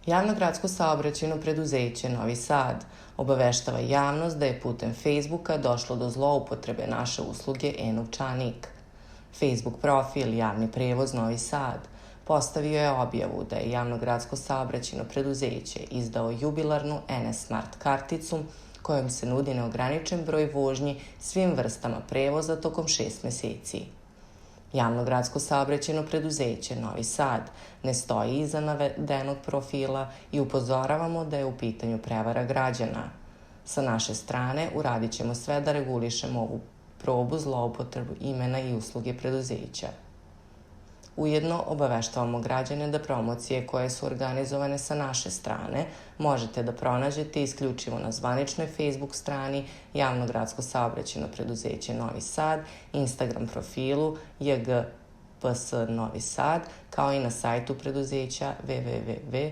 Javno gradsko saobraćajno preduzeće Novi Sad obaveštava javnost da je putem Facebooka došlo do zloupotrebe naše usluge e-novčanik. Facebook profil Javni prevoz Novi Sad postavio je objavu da je Javno gradsko saobraćajno preduzeće izdao jubilarnu NS Smart karticu kojom se nudi neograničen broj vožnji svim vrstama prevoza tokom 6 meseci. Javno gradsko saobraćajno preduzeće Novi Sad ne stoji iza navedenog profila i upozoravamo da je u pitanju prevara građana. Sa naše strane uradit ćemo sve da regulišemo ovu probu zloupotrebu imena i usluge preduzeća. Ujedno obaveštavamo građane da promocije koje su organizovane sa naše strane možete da pronađete isključivo na zvaničnoj Facebook strani Javno gradsko saobraćajno preduzeće Novi Sad, Instagram profilu JGPS Novi Sad, kao i na sajtu preduzeća www.gspns.rs.